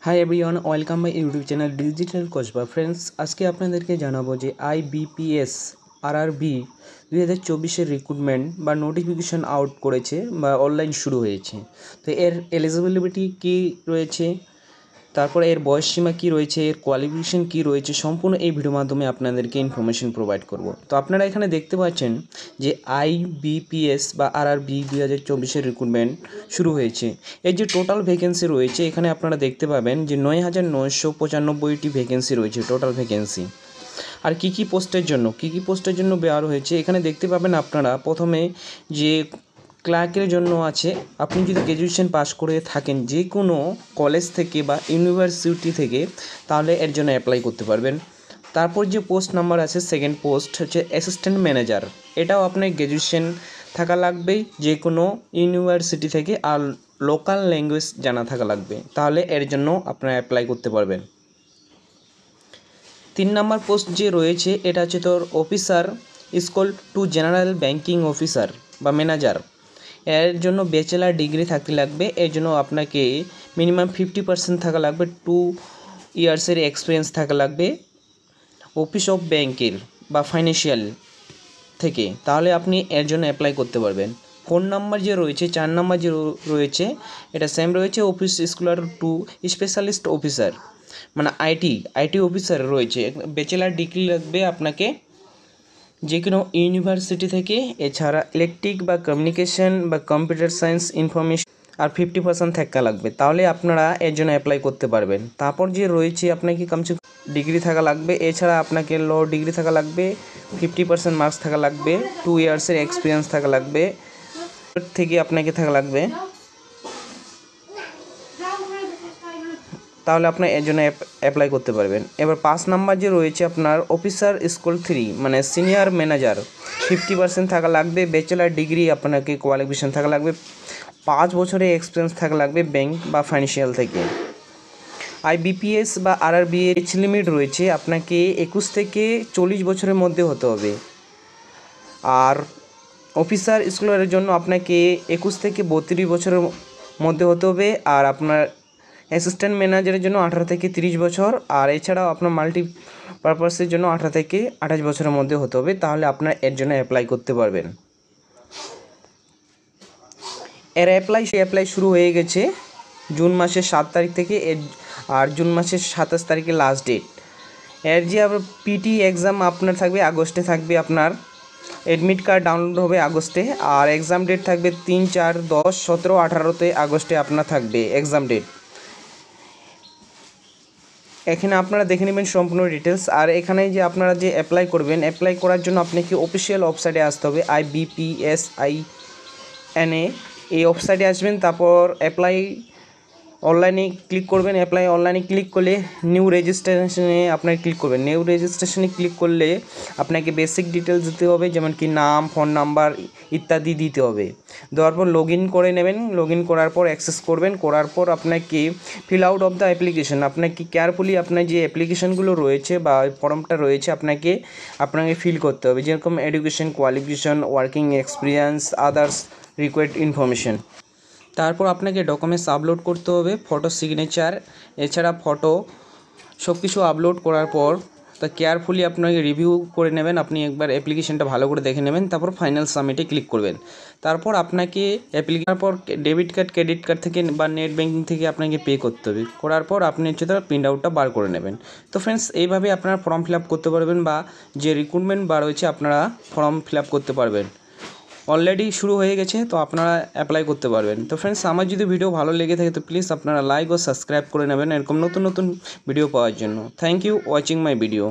Hi everyone, welcome my YouTube channel digital Kasba. Friends, আজকে আপনাদেরকে জানাবো যে আইবিপিএস আরআরবি 2024-এর রিক্রুটমেন্ট বা নোটিফিকেশন আউট করেছে বা অনলাইন শুরু হয়েছে। তো এর এলিজিবিলিটি কী রয়েছে, তারপর এর বয়সসীমা কী রয়েছে, এর কোয়ালিফিকেশন কী রয়েছে, সম্পূর্ণ এই ভিডিওর মাধ্যমে আপনাদেরকে ইনফরমেশন প্রোভাইড করব। তো আপনারা এখানে দেখতে পাচ্ছেন যে আইবিপিএস বা আরআরবি 2024-এর রিক্রুটমেন্ট শুরু হয়েছে। এর যে টোটাল ভ্যাকেন্সি রয়েছে এখানে আপনারা দেখতে পাবেন যে 9,995টি ভ্যাকেন্সি রয়েছে টোটাল ভ্যাকেন্সি। আর কী কী পোস্টের জন্য বের হয়েছে এখানে দেখতে পাবেন আপনারা। প্রথমে যে ক্লার্কের জন্য আছে, আপনি যদি গ্র্যাজুয়েশন পাস করে থাকেন যে কোনো কলেজ থেকে বা ইউনিভার্সিটি থেকে, তাহলে এর জন্য অ্যাপ্লাই করতে পারবেন। তারপর যে পোস্ট নাম্বার আছে, সেকেন্ড পোস্ট হচ্ছে অ্যাসিস্ট্যান্ট ম্যানেজার। এটাও আপনার গ্র্যাজুয়েশন থাকা লাগবে যে কোনো ইউনিভার্সিটি থেকে, আর লোকাল ল্যাঙ্গুয়েজ জানা থাকা লাগবে, তাহলে এর জন্য আপনারা অ্যাপ্লাই করতে পারবেন। 3 নম্বর পোস্ট যে রয়েছে এটা হচ্ছে তোর officer school to general banking officer বা ম্যানেজার। এর জন্য ব্যাচেলার ডিগ্রি থাকতে লাগবে। এর জন্য আপনাকে মিনিমাম 50% থাকা লাগবে, 2 ইয়ার্সের এক্সপিরিয়েন্স থাকা লাগবে অফিস অফ ব্যাংকের বা ফাইন্যান্সিয়াল থেকে, তাহলে আপনি এর জন্য অ্যাপ্লাই করতে পারবেন। 4 নম্বর যে রয়েছে, 4 নম্বর যে রয়েছে এটা সেম রয়েছে, অফিস স্কুলার টু স্পেশালিস্ট অফিসার মানে আইটি অফিসার রয়েছে। ব্যাচেলার ডিগ্রি লাগবে আপনাকে যে কোনো ইউনিভার্সিটি থেকে। এছাড়া ইলেকট্রিক বা কমিউনিকেশন বা কম্পিউটার সায়েন্স ইনফরমেশন আর 50% থাকা লাগবে, তাহলে আপনারা এর জন্য অ্যাপ্লাই করতে পারবেন। তারপর যে রয়েছে আপনাকে কমসে কম ডিগ্রি থাকা লাগবে, এছাড়া আপনাকে ল ডিগ্রি থাকা লাগবে, 50% মার্কস থাকা লাগবে, 2 ইয়ার্সের এক্সপিরিয়েন্স থাকা লাগবে থেকে আপনাকে থাকা লাগবে, তাহলে আপনার এর জন্য অ্যাপ্লাই করতে পারবেন। এবার 5 নাম্বার যে রয়েছে আপনার অফিসার স্কুল 3 মানে সিনিয়র ম্যানেজার, 50% থাকা লাগবে, ব্যাচেলার ডিগ্রি আপনাকে কোয়ালিফিকেশন থাকা লাগবে, 5 বছরের এক্সপিরিয়েন্স থাকা লাগবে ব্যাংক বা ফাইন্যান্সিয়াল থেকে। আইবিপিএস বা আরআরবি এর এজ লিমিট রয়েছে আপনাকে 21 থেকে 40 বছরের মধ্যে হতে হবে। আর অফিসার স্কুলের জন্য আপনাকে 21 থেকে 32 বছরের মধ্যে হতে হবে। আর আপনার অ্যাসিস্ট্যান্ট ম্যানেজারের জন্য 18 থেকে 30 বছর, আর এছাড়াও আপনার মাল্টিপারপাসের জন্য 18 থেকে 28 বছরের মধ্যে হতে হবে, তাহলে আপনার এর জন্য অ্যাপ্লাই করতে পারবেন। এর অ্যাপ্লাই শুরু হয়ে গেছে জুন মাসের 7 তারিখ থেকে, আর জুন মাসের 27 তারিখে লাস্ট ডেট। এর যে আপনার পিটি এক্সাম আপনার থাকবে আগস্টে, থাকবে আপনার অ্যাডমিট কার্ড ডাউনলোড হবে আগস্টে, আর এক্সাম ডেট থাকবে 3, 4, 10, 17, 18 আগস্টে আপনার থাকবে এক্সাম ডেট। এখানে আপনারা দেখে নেবেন সম্পূর্ণ ডিটেলস। আর এখানে যে আপনারা যে অ্যাপ্লাই করবেন, অ্যাপ্লাই করার জন্য আপনাকে অফিসিয়াল ওয়েবসাইটে আসতে হবে, IBPSINA এই ওয়েবসাইটে আসবেন। তারপর অ্যাপ্লাই অনলাইনে ক্লিক করবেন। অ্যাপ্লাই অনলাইনে ক্লিক করলে নিউ রেজিস্ট্রেশনে আপনার ক্লিক করবেন। নিউ রেজিস্ট্রেশনে ক্লিক করলে আপনাকে বেসিক ডিটেলস দিতে হবে, যেমন কি নাম, ফোন নাম্বার ইত্যাদি দিতে হবে। দেওয়ার পর লগ ইন করে নেবেন। লগ ইন করার পর অ্যাক্সেস করবেন। করার পর আপনাকে fill out of the application, আপনাকে কেয়ারফুলি আপনার যে অ্যাপ্লিকেশনগুলো রয়েছে বা ফর্মটা রয়েছে আপনাকে ফিল করতে হবে, যেরকম education qualification, working experience, others required information. তারপর আপনাকে ডকুমেন্টস আপলোড করতে হবে, ফটো, সিগনেচার, এছাড়া ফটো সব কিছু আপলোড করার পর তা কেয়ারফুলি আপনাকে রিভিউ করে নেবেন। আপনি একবার অ্যাপ্লিকেশনটা ভালো করে দেখে নেবেন, তারপর ফাইনাল সাবমিটে ক্লিক করবেন। তারপর আপনাকে অ্যাপ্লিকেশনের পর ডেবিট কার্ড, ক্রেডিট কার্ড থেকে বা নেট ব্যাঙ্কিং থেকে আপনাকে পে করতে হবে। করার পর আপনি হচ্ছে তার প্রিন্ট আউটটা বার করে নেবেন। তো ফ্রেন্ডস, এইভাবে আপনারা ফর্ম ফিল আপ করতে পারবেন বা যে রিক্রুটমেন্ট বার হয়েছে আপনারা ফর্ম ফিল আপ করতে পারবেন। অলরেডি শুরু হয়ে গেছে, তো আপনারা অ্যাপ্লাই করতে পারবেন। তো ফ্রেন্ডস, আমার যদি ভিডিও ভালো লেগে থাকে তো প্লিজ আপনারা লাইক ও সাবস্ক্রাইব করে নেবেন এরকম নতুন নতুন ভিডিও পাওয়ার জন্য। Thank you watching my video.